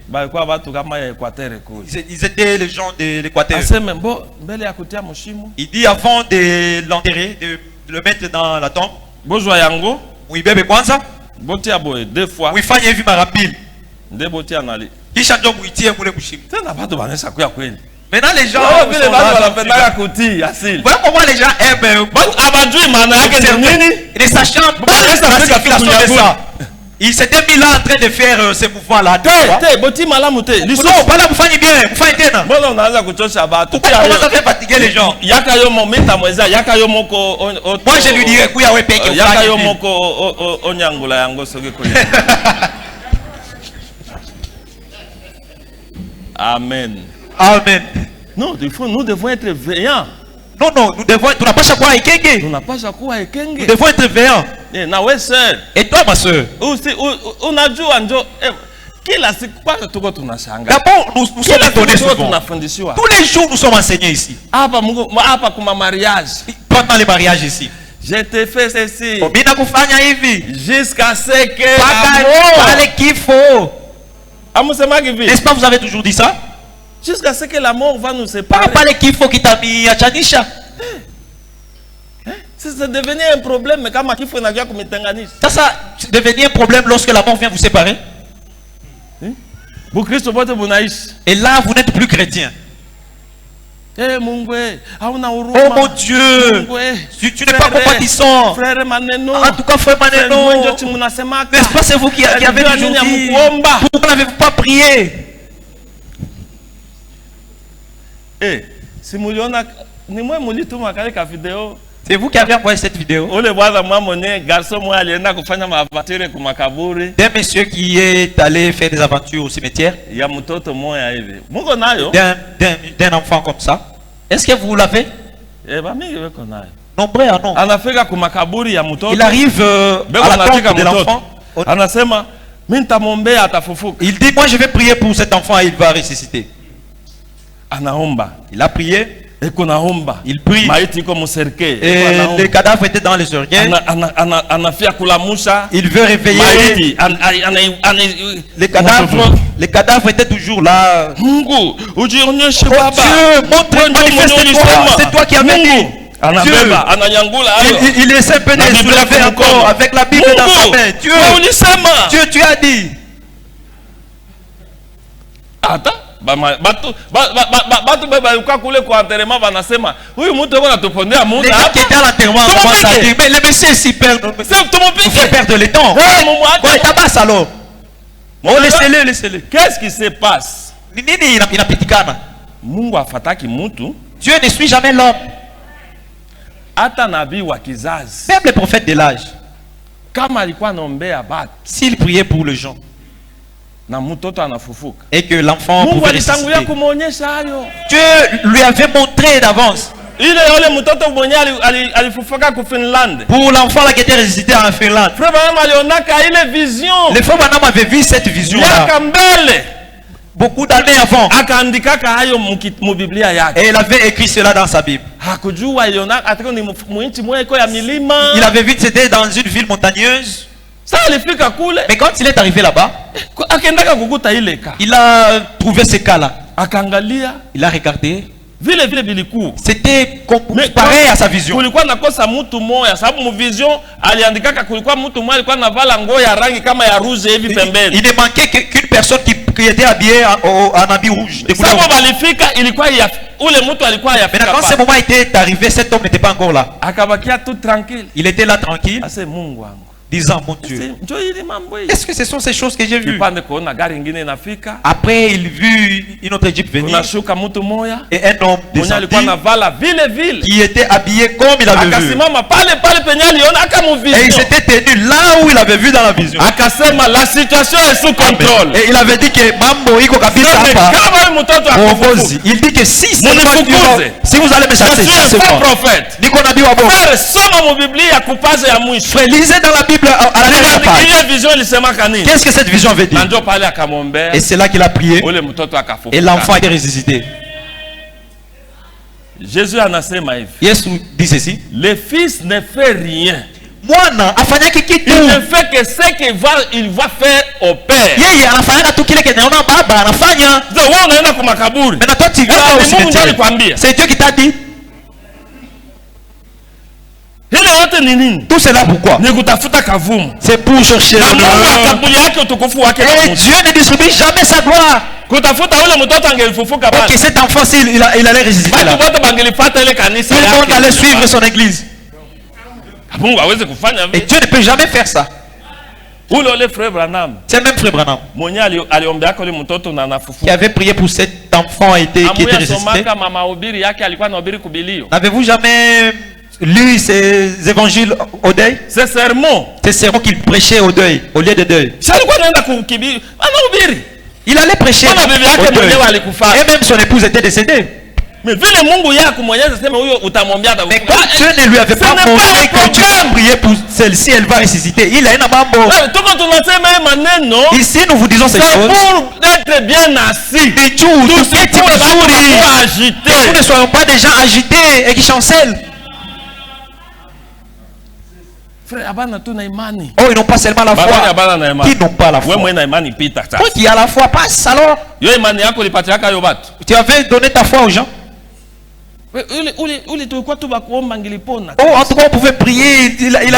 Ils étaient les gens de l'Équateur. Il dit avant de l'enterrer, de le mettre dans la tombe. Oui, bébé kwanza. Deux fois. Oui, fanya hivi mara mbili. Kisha ndio muitie mule mshimo. Maintenant les gens voilà comment les gens aiment. Les sachant pas la signification de ça. Il s'était mis là en train de faire ces mouvements-là. Pourquoi vous commencez à faire fatiguer les gens? Moi je lui dirais Amen. Amen. Non, nous devons être veillants. Non, nous devons être. Nous devons être veillants. Et toi, ma soeur? D'abord, nous sommes étonnés souvent. Tous les jours, nous sommes enseignés ici. Pendant les mariages ici. Je te fais ceci. Jusqu'à ce que n'est-ce pas, vous avez toujours dit ça? Jusqu'à ce que la mort va nous séparer. Ça devenait un problème, mais quand ça devenait un problème lorsque la mort vient vous séparer. Et là, vous n'êtes plus chrétien. Oh mon Dieu, tu n'es pas compatissant. En tout cas, frère Maneno, n'est-ce pas, c'est vous qui avez toujours dit, pourquoi n'avez-vous pas prié? C'est vous qui avez envoyé cette vidéo. D'un monsieur qui est allé faire des aventures au cimetière. D'un enfant comme ça. Est-ce que vous l'avez? Nombreux, non. Il arrive à la tombe de l'enfant. Il dit, moi je vais prier pour cet enfant et il va ressusciter. Il a prié. Il prie. Et les cadavres étaient dans les cercueils. Il veut réveiller. Les cadavres étaient toujours là. Oh Dieu, montre-moi, c'est toi qui as dit. Il essaie un peu de soulever encore avec la Bible dans sa main. Dieu, tu as dit. Attends. Les messieurs ici perdent le temps. Tabasse alors. Oh, laissez-le, laissez-le. Qu'est-ce qui se passe? Mungu afataki mutu. Dieu ne suit jamais l'homme. Hata nabii wa kizazi. Même les prophètes de l'âge. Kama alikuwa anaombea batu. S'il priait pour les gens. Na mtoto anafufuka. Et que l'enfant pouvait ressusciter. Dieu lui avait montré d'avance. Pour l'enfant là qui était ressuscité en Finlande. Le frère Branham avait vu cette vision là. Beaucoup d'années avant. Et il avait écrit cela dans sa Bible. Il avait vu que c'était dans une ville montagneuse. Mais quand il est arrivé là-bas, il a trouvé ce cas-là. Il a regardé. C'était pareil à sa vision. Il ne manquait qu'une personne qui était habillée en habit rouge. Mais quand ce moment était arrivé, cet homme n'était pas encore là. Il était là tranquille. Disant, mon Dieu, est-ce que ce sont ces choses que j'ai vues? Après, il vit une autre Jeep venir. Et un homme descendit qui était habillé comme il avait vu. Et il s'était tenu là où il avait vu dans la vision. La situation est sous contrôle. Et il avait dit que Mambo Iko Kabisa. Il dit que si vous allez me chasser, je suis un prophète. Frère, lisez dans la Bible. Qu'est-ce que cette vision veut dire? Et c'est là qu'il a prié. Et l'enfant a été ressuscité. Jésus dit ceci. Le fils ne fait rien. Il ne fait que ce qu'il va faire au père. C'est Dieu qui t'a dit. Tout cela pourquoi? C'est pour chercher l'honneur. Et Dieu ne distribue jamais sa gloire. Ok, cet enfant, il allait résister là. Tout le monde allait suivre son église. Et Dieu ne peut jamais faire ça. C'est même frère Branham qui avait prié pour cet enfant qui était ressuscité. N'avez-vous jamais lu ces évangiles au deuil? Ces sermons qu'il prêchait au deuil, au lieu de deuil. Il allait prêcher au deuil. Et même son épouse était décédée. Mais quand Dieu ne lui avait pas montré que tu vas prier pour celle-ci, elle va ressusciter. Il a un mambo. Ici, nous vous disons ces choses. Pour être bien assis. Nous ne soyons pas des gens agités et qui chancellent. Oh, ils n'ont pas seulement la foi. Qui n'ont pas la foi. Toi qui as la foi, passe alors. Tu avais donné ta foi aux gens. Oh, en tout cas, on pouvait prier. Il a dit.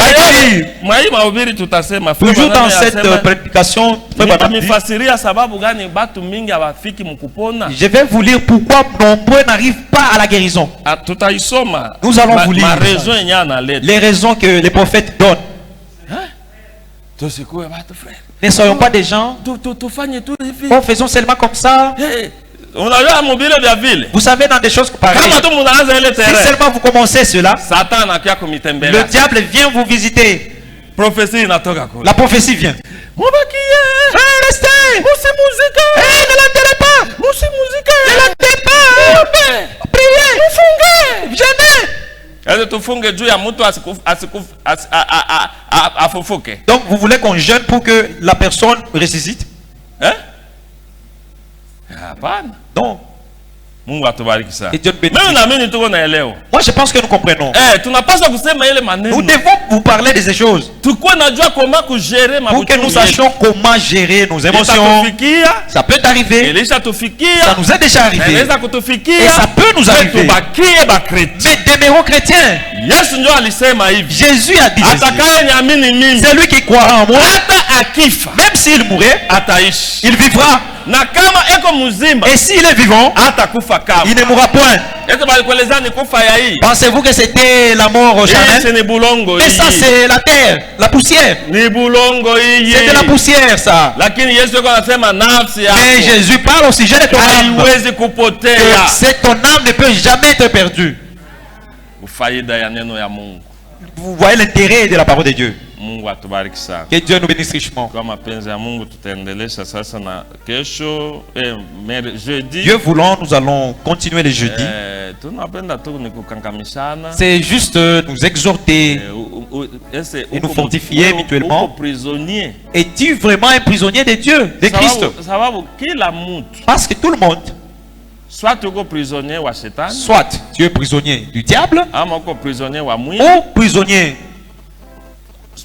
Toujours dans cette prédication, je vais vous lire pourquoi nombreux n'arrivent pas à la guérison. Nous allons vous lire les raisons que les prophètes donnent. Ne soyons pas des gens. Oh, faisons seulement comme ça. Vous savez, dans des choses pareilles, si seulement vous commencez cela, le diable vient vous visiter. La prophétie vient. Restez. Ne l'enterrez pas. Ne l'enterrez pas. Priez. Jeûnez. Donc vous voulez qu'on jeûne pour que la personne ressuscite? Non. Et Dieu bénisse. Moi je pense que nous comprenons. Nous devons vous parler de ces choses pour que nous sachions comment gérer nos émotions. Ça peut arriver. Ça nous est déjà arrivé. Et ça peut nous arriver. Mais demeurons chrétiens. Jésus a dit c'est lui qui croira en moi. Même s'il mourait, il vivra. Et s'il est vivant, il ne mourra point. Pensez-vous que c'était la mort charnelle? Mais ça c'est la terre, la poussière. C'est de la poussière ça. Mais Jésus parle au sujet de ton âme. C'est ton âme ne peut jamais être perdue. Vous voyez l'intérêt de la parole de Dieu. Que Dieu nous bénisse richement. Dieu voulant, nous allons continuer le jeudi. C'est juste nous exhorter et nous fortifier mutuellement. Es-tu vraiment un prisonnier de Dieu, de Christ? Parce que tout le monde, soit tu es prisonnier du diable, ou prisonnier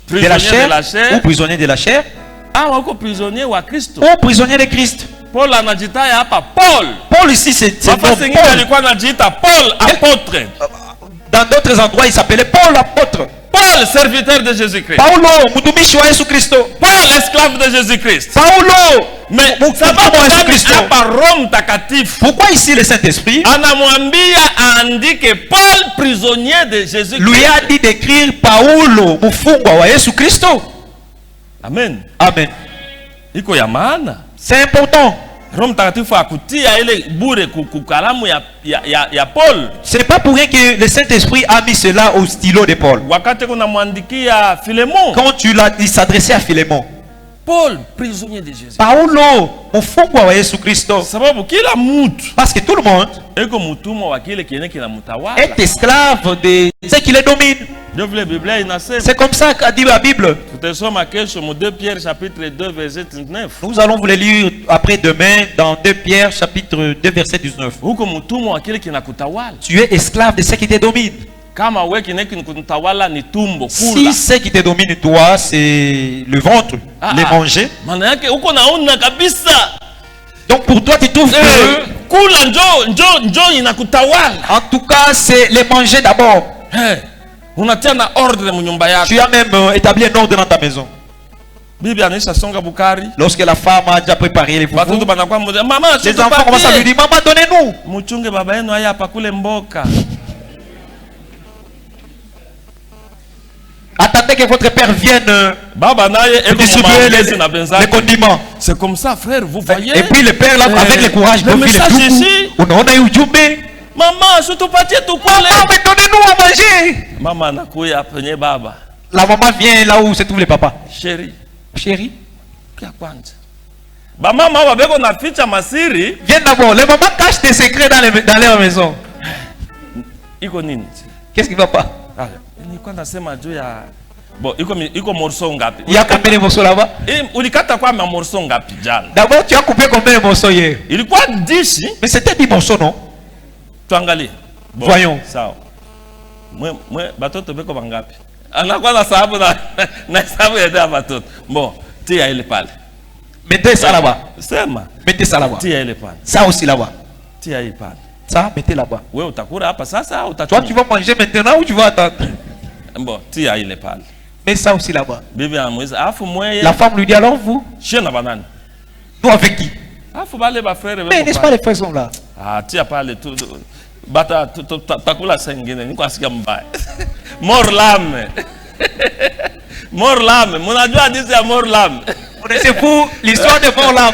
de la chair, ou prisonnier de la chair, ou prisonnier de Christ. Paul ici c'est Paul. Dans d'autres endroits il s'appelait Paul apôtre. Paul, serviteur de Jésus-Christ. Paulo, mutumishi wa Yesu Kristo. Paul, esclave de Jésus-Christ. Paulo, mais pourquoi ici le Saint-Esprit prisonnier de Jésus-Christ lui a dit d'écrire Paulo, mufungwa wa Yesu Kristo? Amen. Amen. C'est important. Ce n'est pas pour rien que le Saint-Esprit a mis cela au stylo de Paul. Quand il s'adressait à Philémon. Paul, prisonnier de Jésus. Paulo, mfungwa wa Yesu Kristo. Parce que tout le monde est esclave de ce qui les domine. C'est comme ça qu'a dit la Bible. Nous allons vous le lire après demain dans 2 Pierre chapitre 2 verset 19. Tu es esclave de ce qui te domine. Si ce qui te domine toi c'est le ventre, les manger. Donc pour toi tu trouves que en tout cas c'est les manger d'abord. Tu as même établi un ordre dans ta maison. Lorsque la femme a déjà préparé les foufous, les enfants commencent à lui dire maman donnez-nous. Attendez que votre père vienne distribuer les condiments. C'est comme ça, frère, vous voyez. Et puis le père là, avec le courage, le message ici. On a eu maman, surtout pas tout maman, mais donnez-nous à manger. Maman n'a qu'à appeler baba. La maman vient là où se trouve le papa. Chérie. Chérie. Maman, on a fiché à Masiri. Viens d'abord. Les mamans cachent des secrets dans leur maison. Qu'est-ce qui va pas? Bon, il y a morceau ngapi. Il y a combien de morceaux là-bas? D'abord, tu as coupé combien de morceaux hier? Il y a quoi 10? Mais c'était 10 morceaux, non? Voyons. Moi, bateau te comme ngapi. On quoi la sabu na sabu aider à bateau. Bon, tu as le pal. Mettez ça là-bas. Mettez ça là-bas. Tu as le pal. Ça aussi là-bas. Tu as le pal. Ça, mettez là-bas. Ouais, utakura hapa sasa ou toi tu vas manger maintenant ou tu vas attendre? Bon, tu as le pal. Mais ça aussi là-bas. La femme lui dit alors vous? Nous avec qui? Mais n'est-ce pas les frères sont là? Ah, tu as parlé tout. Bata takula sengine ni kwa sikia mbaya. Mort l'âme. Mort l'âme. Mon adjoint dit c'est mort l'âme. C'est pour l'histoire de mort l'âme.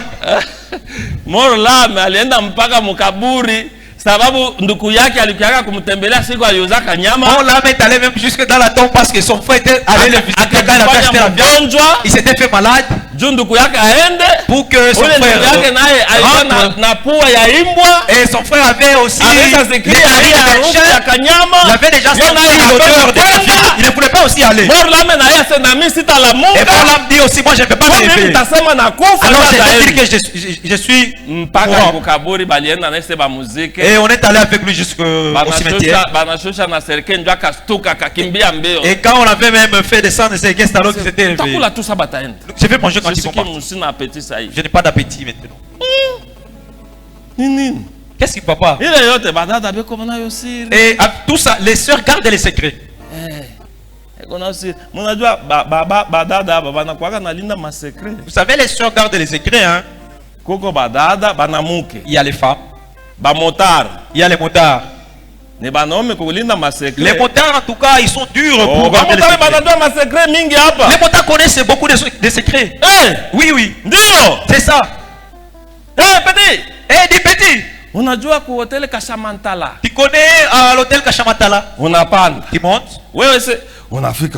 Mort l'âme alienda mpaka mukaburi. Sababu nduku yake alikuwa kumtembelea siku aliozaka nyama. Mort l'âme est allé même jusque dans la tombe parce que son frère était allé le visiter quand il avait acheté la viande. Il s'était fait malade. Nduku yake aende pour que son frère yake naye alikuwa na pua ya imbwa. Et son frère avait aussi les harufu ya kanyama. Il avait déjà senti l'odeur de sa fille. Il ne voulait pas aussi aller. Mort l'âme naye asenami sita la munga. Et mort l'âme dit aussi moi je ne peux pas me lever. Alors c'est dire que je suis mpaka kukaburi balienda na seba muziki. Et on est allé avec lui jusqu'au cimetière. Et quand on avait même fait descendre ses guests alors qu'il s'était levé. Je vais manger quand ils vont partir. Je n'ai pas d'appétit maintenant. Qu'est-ce qu'il papa? Et à tout ça, les sœurs gardent les secrets. Vous savez, les sœurs gardent les secrets, hein? Koko badada banamuke. Il y a les femmes. Bamotard. Il y a les motards. Les motards en tout cas ils sont durs pour garder les secrets. Les motards connaissent beaucoup de secrets. Oui, oui. C'est ça. Petit. Dis petit. On a joué à l'hôtel Kashamantala. Tu connais l'hôtel Kashamantala? On a pas. Tu montes? Oui, c'est. On a fait que.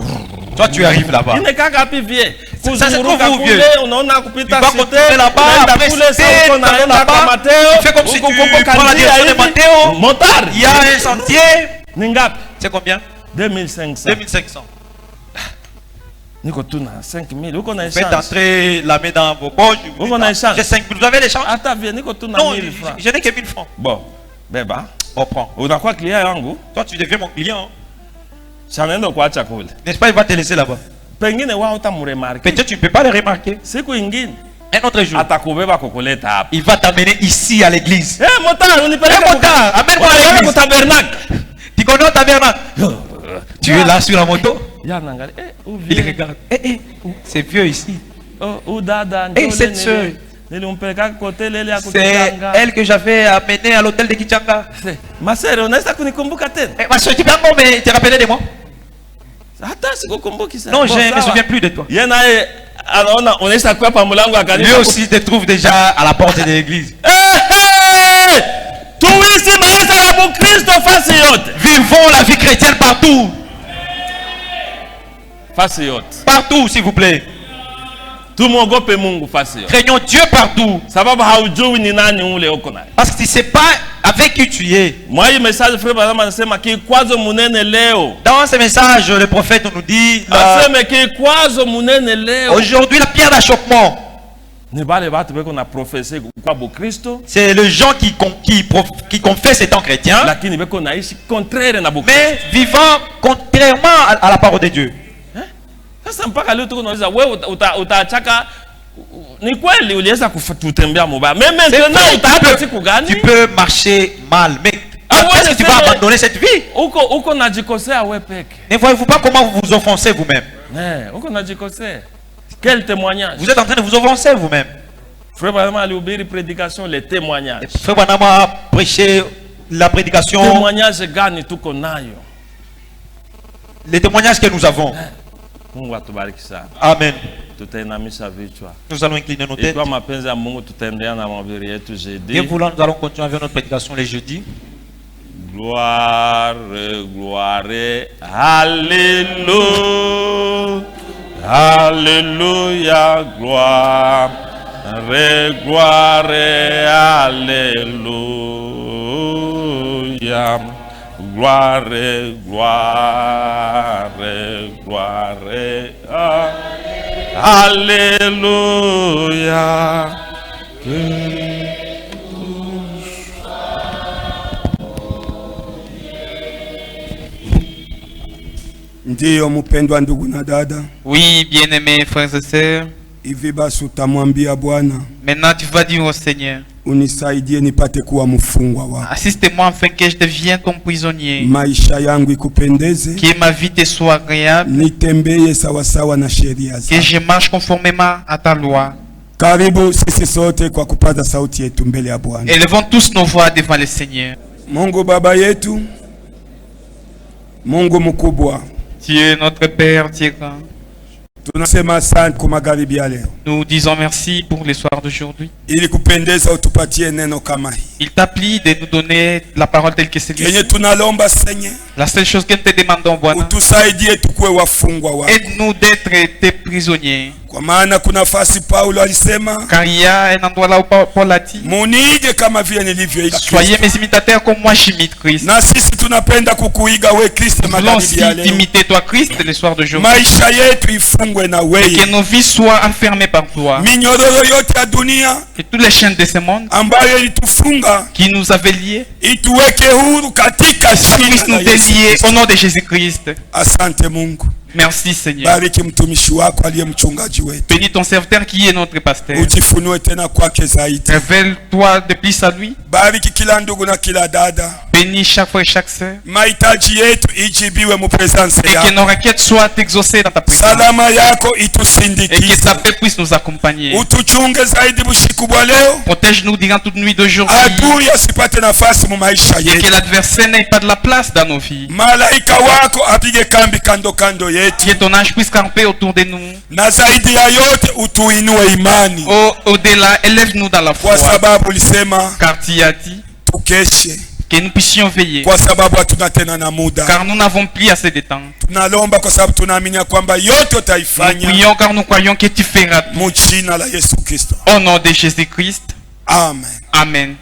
Toi, tu arrives là-bas. Il n'est qu'à vieux. Ça, c'est trop vieux. On a coupé ta cité. Tu vas continuer là-bas. Après, tu fais comme si tu prends la direction de Matteo. Motard. Il y a un sentier. Ningap. C'est combien? 2500. 2500. Nico Tuna, 5000. Où qu'on a échange? Faites entrer la main dans vos poches. Où qu'on a échange? J'ai 5000. Vous avez l'échange? Attends, viens, Nico Tuna. Non, je n'ai que 1000 francs. Bon, beba. On prend. On a quoi client yangu? Toi, tu deviens mon client. N'est-ce pas, il va te laisser là-bas. Peut-être tu ne peux pas le remarquer. C'est quoi un autre jour, il va t'amener ici à l'église. Motard, amène-moi à l'église. Tu connais au tabernacle? Tu es là sur la moto? Il regarde. C'est vieux ici. Cette soeur, c'est elle que j'avais amenée à l'hôtel de Kichanga. Ma soeur, ma soeur, tu te rappelles de moi? Non, je ne me souviens plus de toi. Lui aussi te trouve déjà à la porte de l'église. Vivons la vie chrétienne partout. Partout, s'il vous plaît. Craignons Dieu partout. Parce que tu ne sais pas avec qui tu es. Dans ce message, le prophète nous dit aujourd'hui la pierre d'achoppement. C'est le gens qui confessent étant chrétiens, mais vivant contrairement à la parole de Dieu. Tu peux marcher mal, mais est-ce que tu vas abandonner cette vie? Ne voyez-vous pas comment vous vous offensez vous-même? Quel témoignage? Vous êtes en train de vous offenser vous-même. Frère Branham a ouvert prédication, les témoignages. Frère Branham a prêché la prédication. Témoignage gagne tout qu'on a. Les témoignages que nous avons. Amen. Nous allons incliner nos têtes. Et nous allons continuer avec notre prédication les jeudis. Gloire, gloire, alléluia, alléluia, gloire, gloire, alléluia. Gloire, gloire, gloire, alléluia. Ndiyo mpendwa ndugu na dada. Oui, bien-aimés frères et sœurs. Hivi basi utamwambia Bwana. Maintenant tu vas dire au Seigneur. Unisaidie nipate kuwa mfungwa wako. Assiste-moi afin que je devienne ton prisonnier. Maisha yangu ikupendeze. Que ma vie te soit agréable. Nitembee sawa sawa na sheria zako. Que je marche conformément à ta loi. Karibu sisi sote kwa kupaza sauti yetu mbele ya Bwana. Élevons tous nos voix devant le Seigneur. Mungu Baba yetu. Mungu mkubwa. Dieu notre Père, Dieu grand. Nous disons merci pour les soirs d'aujourd'hui. Il t'a plu de nous donner la parole telle que c'est lui. La seule chose que nous te demandons, voilà, aide-nous d'être tes prisonniers. Car il y a un endroit là où Paul a dit, soyez mes imitateurs comme moi j'imite Christ. Nous voulons aussi imiter toi Christ les soirs d'aujourd'hui. Que nos vies soient enfermées par toi. Que tous les chaînes de ce monde qui nous avaient liés puissent nous délier au nom de Jésus-Christ. Merci Seigneur. Bénis ton serviteur qui est notre pasteur. Révèle-toi de plus à lui. Bénis chaque fois et chaque sœur. Et que nos requêtes soient exaucées dans ta présence. Et que ta paix puisse nous accompagner. Protège-nous durant toute nuit d'aujourd'hui. Et que l'adversaire n'ait pas de la place dans nos vies. Que ton ange puisse camper autour de nous. Au-delà, élève-nous dans la foi. Car tu as dit que nous puissions veiller. Car nous n'avons plus assez de temps. Nous prions car nous croyons que tu feras tout. Au nom de Jésus-Christ. Amen. Amen.